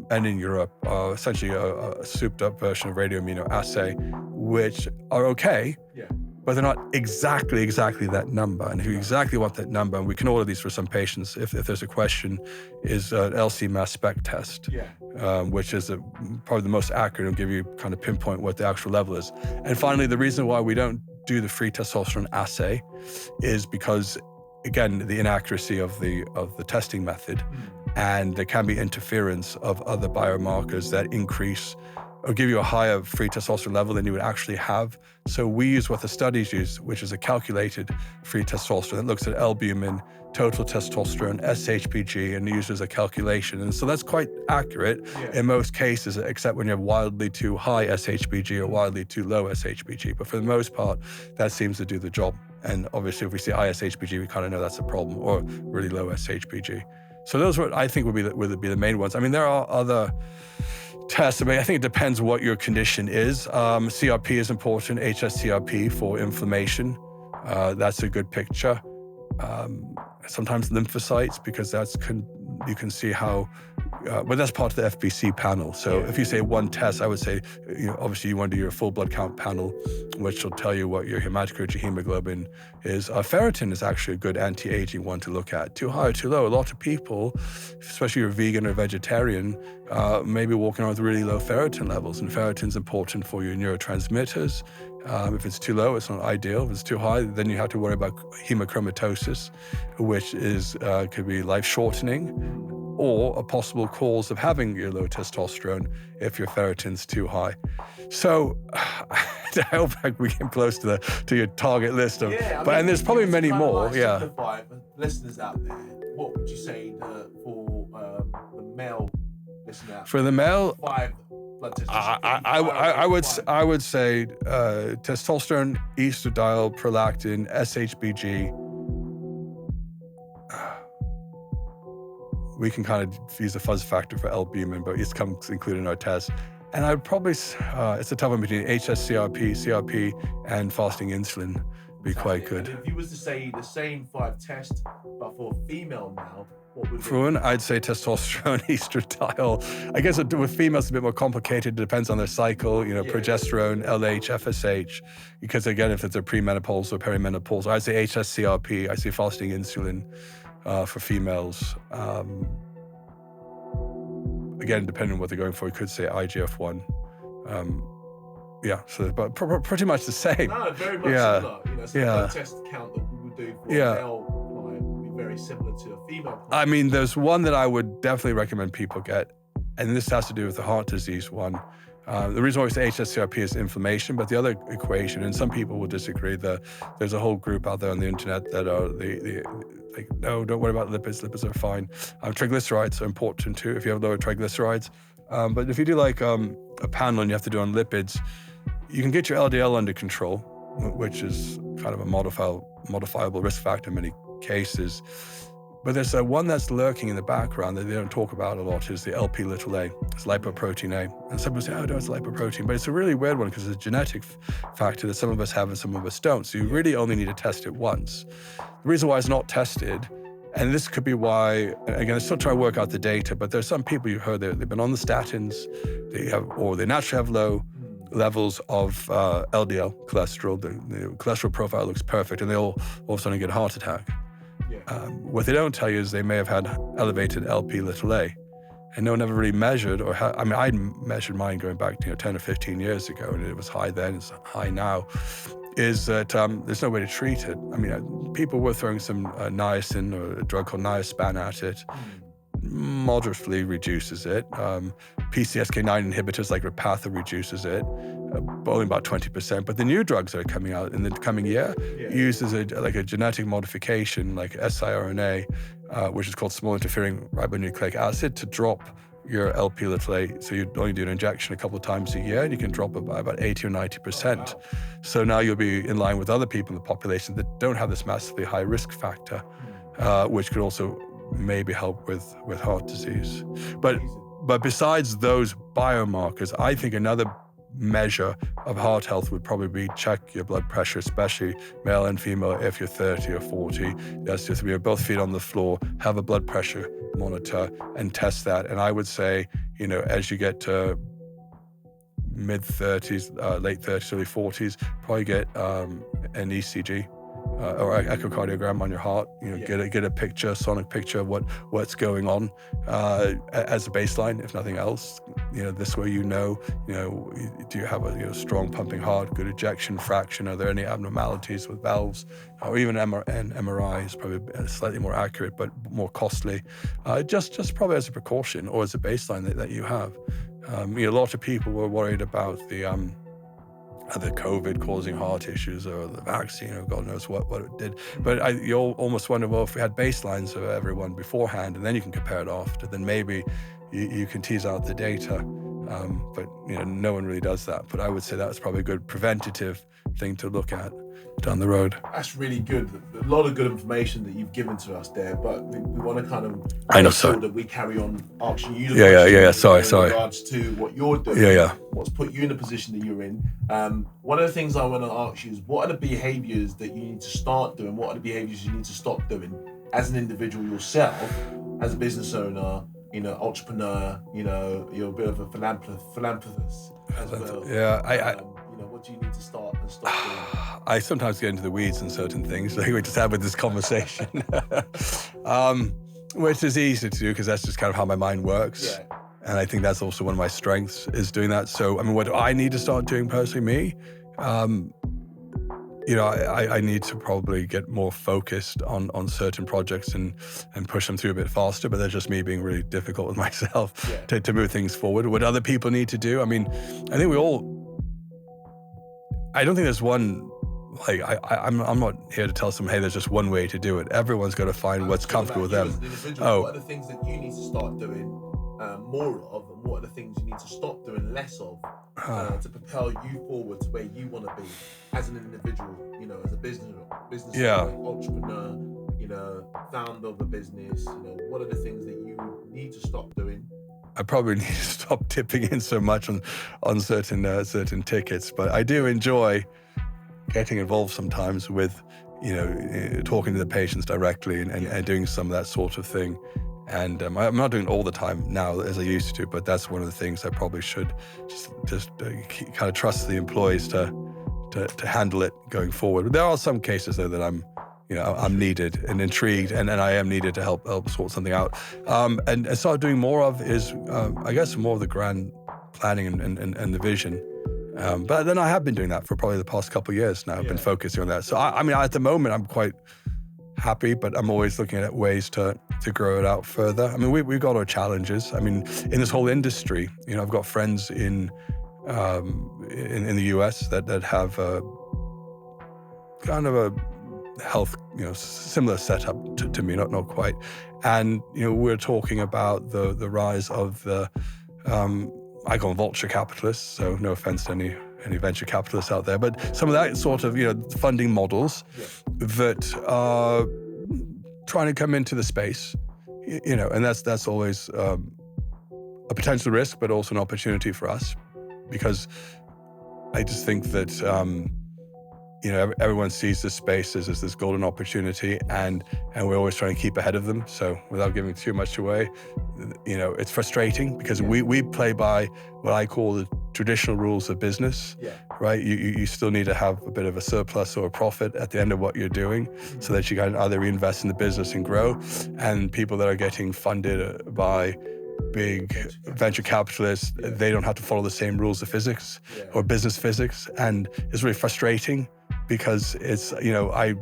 and in Europe are essentially a souped up version of radioimmunoassay, which are okay. Yeah. But they're not exactly that number. And if you exactly want that number, and we can order these for some patients, if there's a question, is an LC mass spec test, which is probably the most accurate and give you kind of pinpoint what the actual level is. And finally, the reason why we don't do the free testosterone assay is because, again, the inaccuracy of the testing method, and there can be interference of other biomarkers that increase or give you a higher free testosterone level than you would actually have. So we use what the studies use, which is a calculated free testosterone that looks at albumin, total testosterone, SHBG, and uses a calculation. And so that's quite accurate in most cases, except when you have wildly too high SHBG or wildly too low SHBG. But for the most part, that seems to do the job. And obviously, if we see high SHBG, we kind of know that's a problem, or really low SHBG. So those I think would be the main ones. I mean, there are other tests. I mean, I think it depends what your condition is. CRP is important, HSCRP for inflammation. That's a good picture. Sometimes lymphocytes, because you can see how, but that's part of the FBC panel. So if you say one test, I would say, obviously you want to do your full blood count panel, which will tell you what your hematocrit, your hemoglobin is. Ferritin is actually a good anti-aging one to look at. Too high or too low. A lot of people, especially if you're vegan or vegetarian, may be walking around with really low ferritin levels. And ferritin's important for your neurotransmitters. If it's too low, it's not ideal. If it's too high, then you have to worry about hemochromatosis, which could be life-shortening, or a possible cause of having your low testosterone if your ferritin's too high. So I hope we get close to your target list of, and there's probably many more. Simplify for listeners out there, what would you say for the male listener out there? For the male, 5 blood tests. I would say testosterone, estradiol, prolactin, SHBG. We can kind of use a fuzz factor for albumin, but it comes included in our test. And I'd probably, it's a tough one between HSCRP, CRP, and fasting insulin be quite good. And if you was to say the same 5 tests, but for a female now, what would For one, I'd say testosterone, estradiol. I guess with females, it's a bit more complicated. It depends on their cycle, progesterone, LH, FSH. Because again, if it's a premenopausal or perimenopausal, I'd say HSCRP, I say fasting insulin. For females, again, depending on what they're going for, you could say IGF-1. But pretty much the same. No, very much similar. So the blood test count that we would do for a male client would be very similar to a female client. I mean, there's one that I would definitely recommend people get, and this has to do with the heart disease one. The reason why we say HSCRP is inflammation, but the other equation, and some people will disagree, there's a whole group out there on the internet that are no, don't worry about lipids. Lipids are fine. Triglycerides are important too if you have lower triglycerides. But if you do a panel and you have to do on lipids, you can get your LDL under control, which is kind of a modifiable risk factor in many cases. But there's one that's lurking in the background that they don't talk about a lot, is the LP little a. It's lipoprotein A. And some people say, oh, no, it's lipoprotein. But it's a really weird one because it's a genetic factor that some of us have and some of us don't. So you really only need to test it once. The reason why it's not tested, and this could be why, again, I'm still trying to work out the data, but there's some people you heard they've been on the statins, they naturally have low levels of LDL cholesterol. The cholesterol profile looks perfect, and they all of a sudden get a heart attack. What they don't tell you is they may have had elevated LP little a, and no one ever really measured, I measured mine going back 10 or 15 years ago, and it was high then, it's high now, is that there's no way to treat it. I mean, people were throwing some niacin or a drug called niaspan at it, moderately reduces it. PCSK9 inhibitors like Repatha reduces it, but only about 20%. But the new drugs that are coming out in the coming year uses a genetic modification like siRNA, which is called small interfering ribonucleic acid, to drop your LP little a. So you only do an injection a couple of times a year, and you can drop it by about 80 or 90%. Wow. So now you'll be in line with other people in the population that don't have this massively high risk factor, which could also maybe help with heart disease. But besides those biomarkers, I think another measure of heart health would probably be check your blood pressure, especially male and female, if you're 30 or 40. That's just, both feet on the floor, have a blood pressure monitor and test that. And I would say, as you get to mid-30s, late 30s, early 40s, probably get an ECG or echocardiogram on your heart. Get a picture, sonic picture of what's going on as a baseline, if nothing else. This way, do you have a strong pumping heart, good ejection fraction? Are there any abnormalities with valves? Or even MRI is probably slightly more accurate, but more costly. Just probably as a precaution or as a baseline that you have. A lot of people were worried about the COVID causing heart issues or the vaccine or God knows what it did. But you almost wonder, well, if we had baselines of everyone beforehand and then you can compare it after, then maybe you can tease out the data. But no one really does that. But I would say that's probably a good preventative thing to look at down the road. That's really good. A lot of good information that you've given to us there, but we want to kind of make sure that we carry on asking you the questions in regards to what you're doing, what's put you in the position that you're in. One of the things I want to ask you is, what are the behaviours that you need to start doing? What are the behaviours you need to stop doing as an individual yourself, as a business owner, entrepreneur, you're a bit of a philanthropist as well. What do you need to start and stop doing? I sometimes get into the weeds in certain things, like we just had with this conversation, which is easy to do because that's just kind of how my mind works. Yeah. And I think that's also one of my strengths is doing that. So, what do I need to start doing personally, me? I need to probably get more focused on certain projects and push them through a bit faster, but that's just me being really difficult with myself to move things forward. What other people need to do? I think we all, I don't think there's one, I'm not here to tell someone, hey, there's just one way to do it. Everyone's got to find what's comfortable with them. What are the things that you need to start doing more of, and what are the things you need to stop doing less of to propel you forward to where you want to be as an individual, as a business entrepreneur, founder of a business, what are the things that you need to stop doing? I probably need to stop tipping in so much on certain tickets, but I do enjoy getting involved sometimes with, talking to the patients directly and doing some of that sort of thing. And I'm not doing it all the time now as I used to, but that's one of the things I probably should just kind of trust the employees to handle it going forward. There are some cases though that I'm needed and intrigued, and I am needed to help sort something out. And I started doing more of is, I guess, more of the grand planning and the vision. But then I have been doing that for probably the past couple of years now. I've been focusing on that. So at the moment, I'm quite happy, but I'm always looking at ways to grow it out further. We've got our challenges. In this whole industry, I've got friends in the US that have kind of a health, similar setup to me, not quite. And, we're talking about the rise of the, I call them vulture capitalists, so no offense to any venture capitalists out there, but some of that sort of, funding models that are trying to come into the space, and that's always a potential risk, but also an opportunity for us, because I just think that, everyone sees this space as this golden opportunity, and we're always trying to keep ahead of them. So without giving too much away, it's frustrating because we play by what I call the traditional rules of business, right? You still need to have a bit of a surplus or a profit at the end of what you're doing, so that you can either reinvest in the business and grow. And people that are getting funded by big venture capitalists, they don't have to follow the same rules of physics or business physics. And it's really frustrating because it's, I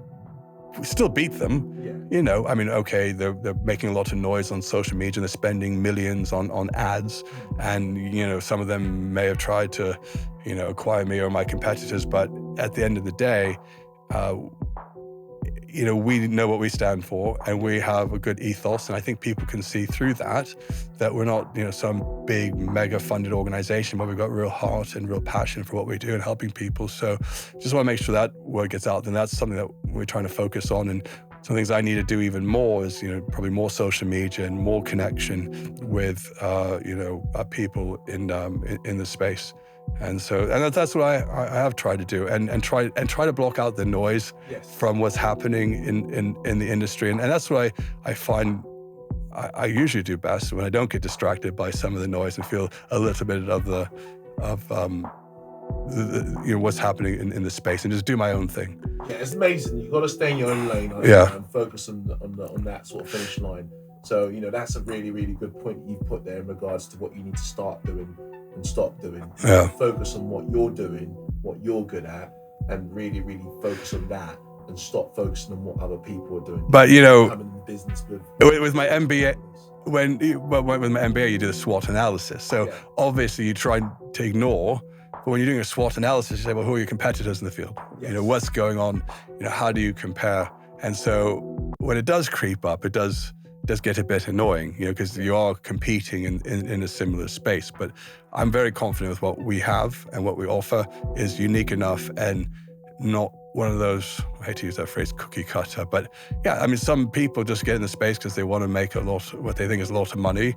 still beat them. Okay, they're making a lot of noise on social media, and they're spending millions on ads. And, some of them may have tried to, acquire me or my competitors. But at the end of the day, we know what we stand for, and we have a good ethos. And I think people can see through that we're not, some big mega funded organization, but we've got real heart and real passion for what we do and helping people. So just want to make sure that word gets out. And that's something that we're trying to focus on. And some things I need to do even more is, probably more social media and more connection with, people in the space. And that's what I have tried to do, and try to block out the noise from what's happening in the industry, and that's what I find I usually do best, when I don't get distracted by some of the noise and feel a little bit of what's happening in the space, and just do my own thing. Yeah, it's amazing. You've got to stay in your own lane, and focus on that sort of finish line. So, that's a really, really good point you've put there in regards to what you need to start doing and stop doing. Yeah. Focus on what you're doing, what you're good at, and really, really focus on that, and stop focusing on what other people are doing. But having the business with my MBA, with my MBA, you do the SWOT analysis. So obviously you try to ignore, but when you're doing a SWOT analysis, you say, well, who are your competitors in the field? Yes. What's going on? How do you compare? And so when it does creep up, it does get a bit annoying, because you are competing in a similar space. But I'm very confident with what we have, and what we offer is unique enough and not one of those, I hate to use that phrase, cookie cutter, but some people just get in the space because they want to make what they think is a lot of money,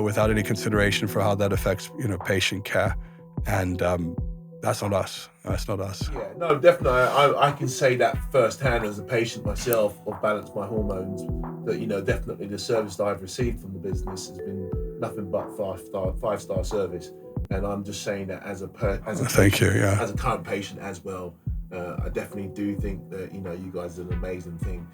without any consideration for how that affects, patient care. And that's not us. That's not us. Yeah, no, definitely. I can say that firsthand as a patient myself of Balance My Hormones, that, definitely the service that I've received from the business has been nothing but five-star service. And I'm just saying that as a thank you, yeah. As a current patient as well, I definitely do think that, you guys are an amazing thing.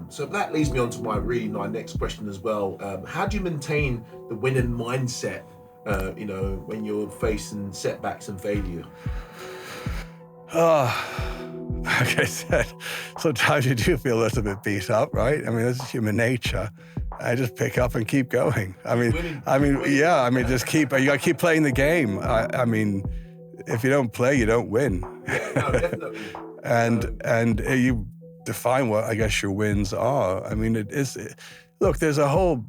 So that leads me on to my next question as well. How do you maintain the winning mindset, when you're facing setbacks and failure? Like I said, sometimes you do feel a little bit beat up, right? That's human nature. I just pick up and keep going. Just keep. You gotta keep playing the game. If you don't play, you don't win. Yeah, no, definitely. and you define what I guess your wins are. Look, there's a whole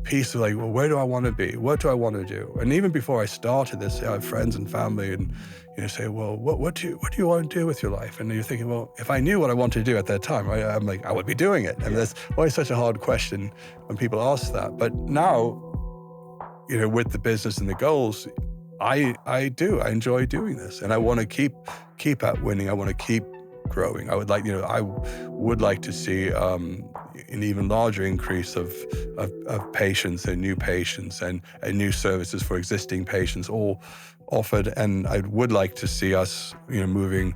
piece of like, well, where do I want to be? What do I want to do? And even before I started this, I have friends and family, and say, well, what do you want to do with your life? And you're thinking, well, if I knew what I wanted to do at that time, right, I'm like, I would be doing it. That's always such a hard question when people ask that. But now, with the business and the goals, I enjoy doing this, and I want to keep at winning. I want to keep growing. I would like to see an even larger increase of patients and new patients and new services for existing patients all offered. And I would like to see us, moving,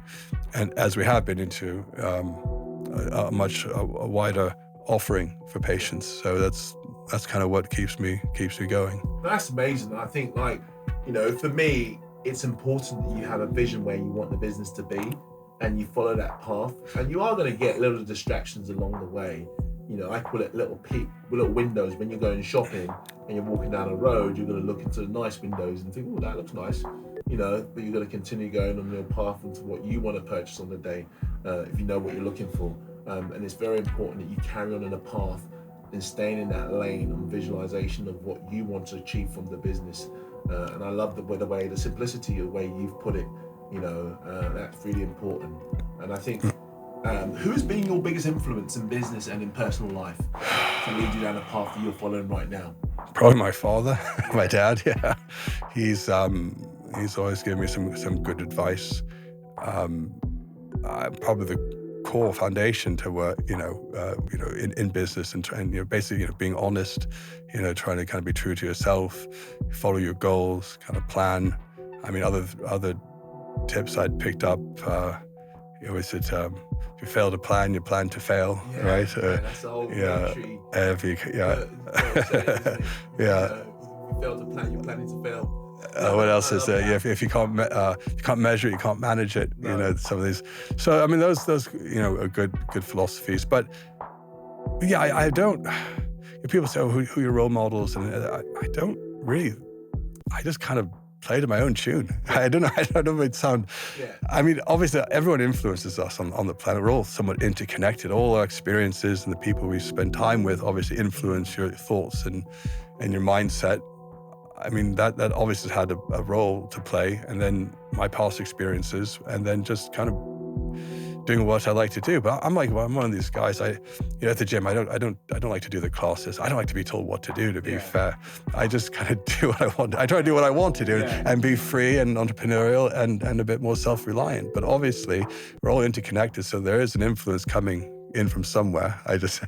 and as we have been, into a much wider offering for patients. So that's kind of what keeps me going. That's amazing. I think, for me, it's important that you have a vision where you want the business to be, and you follow that path. And you are going to get little distractions along the way. I call it little windows. When you're going shopping and you're walking down a road, you're going to look into the nice windows and think, oh, that looks nice. But you're going to continue going on your path into what you want to purchase on the day, if you know what you're looking for. And it's very important that you carry on in a path and staying in that lane and visualization of what you want to achieve from the business. And I love the simplicity of the way you've put it. That's really important. And I think, who's been your biggest influence in business and in personal life to lead you down the path that you're following right now? Probably my father, my dad. Yeah, he's always given me some good advice. Probably the core foundation to work, in business, and basically, being honest, trying to kind of be true to yourself, follow your goals, kind of plan. Other tips I'd picked up, you always said, if you fail to plan, you plan to fail, right? That's the whole tree. If you fail to plan, you're planning to fail. What else is there? If you can't measure it, you can't manage it. No. Some of these. So those are good philosophies. But I don't. People say, "Oh, who are your role models?" And I don't really. I just kind of play to my own tune. I don't know if it sound. Yeah. Obviously, everyone influences us on the planet. We're all somewhat interconnected. All our experiences and the people we spend time with obviously influence your thoughts and your mindset. That obviously had a role to play, and then my past experiences, and then just kind of doing what I like to do. But I'm like, well, I'm one of these guys. At the gym, I don't like to do the classes. I don't like to be told what to do. To be fair, I just kind of do what I want. I try to do what I want to do and be free and entrepreneurial and a bit more self-reliant. But obviously, we're all interconnected, so there is an influence coming in from somewhere. It's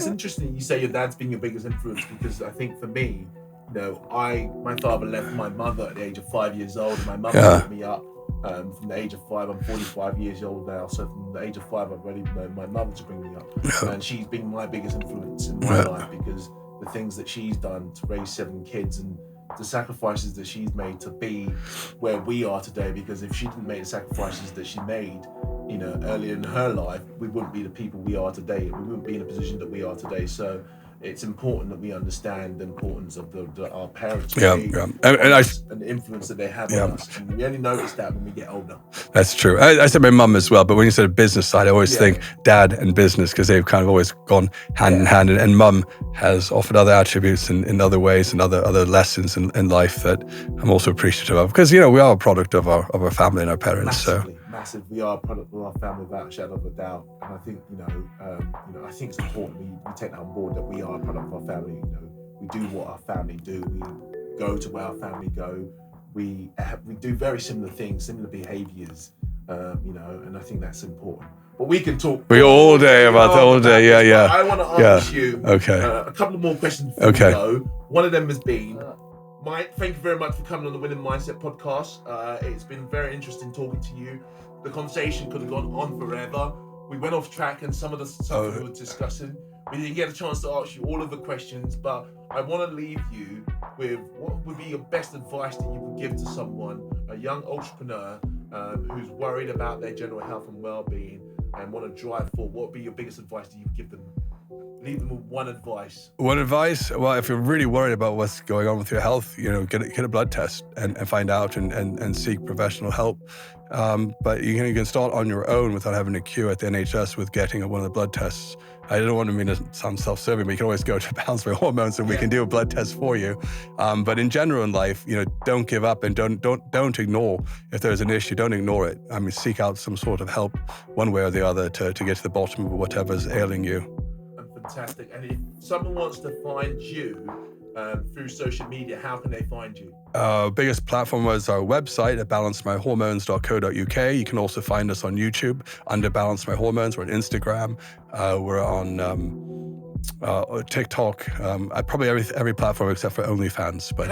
interesting you say your dad's been your biggest influence, because I think for me, my father left my mother at the age of 5 years old, and my mother brought me up from the age of 5. I'm 45 years old now, so from the age of 5 I've already known my mother to bring me up, and she's been my biggest influence in my life, because the things that she's done to raise 7 kids and the sacrifices that she's made to be where we are today, because if she didn't make the sacrifices that she made earlier in her life, we wouldn't be the people we are today. We wouldn't be in the position that we are today. So it's important that we understand the importance of our parents' and the influence that they have on us. And we only notice that when we get older. That's true. I said my mum as well, but when you said business side, I always think dad and business, because they've kind of always gone hand in hand. And mum has offered other attributes in other ways and other lessons in life that I'm also appreciative of, because we are a product of our family and our parents. Massive. We are a product of our family without a shadow of a doubt, and I think I think it's important we take that on board, that we are a product of our family. We do what our family do. We go to where our family go. We do very similar things, similar behaviours, and I think that's important. But we can talk all day about that all day. I want to ask you a couple of more questions before we go. One of them has been, Mike, thank you very much for coming on the Winning Mindset podcast. It's been very interesting talking to you. The conversation could have gone on forever. We went off track and some of the stuff we were discussing. We didn't get a chance to ask you all of the questions, but I want to leave you with what would be your best advice that you would give to someone, a young entrepreneur who's worried about their general health and well-being and want to drive forward. What would be your biggest advice that you would give them? Leave them with one advice. One advice? Well, if you're really worried about what's going on with your health, get a blood test and find out and seek professional help. But you can start on your own without having a queue at the NHS with getting one of the blood tests. I don't want to sound self-serving, but you can always go to Balance My Hormones and we can do a blood test for you. But in general in life, don't give up and don't ignore if there's an issue. Don't ignore it. I mean, seek out some sort of help, one way or the other, to get to the bottom of whatever's ailing you. Fantastic. And if someone wants to find you through social media, how can they find you? Our biggest platform was our website at balancemyhormones.co.uk. You can also find us on YouTube under Balance My Hormones. We're on Instagram. We're on TikTok. Probably every platform except for OnlyFans. But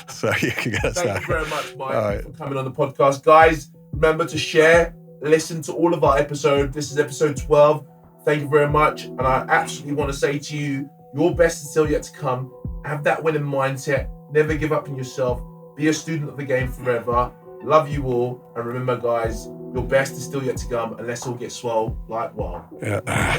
so you can get us there. Thank you very much, Mike, for coming on the podcast. Guys, remember to share, listen to all of our episodes. This is episode 12. Thank you very much. And I absolutely want to say to you, your best is still yet to come. Have that winning mindset. Never give up on yourself. Be a student of the game forever. Love you all. And remember, guys, your best is still yet to come, and let's all get swole like wild.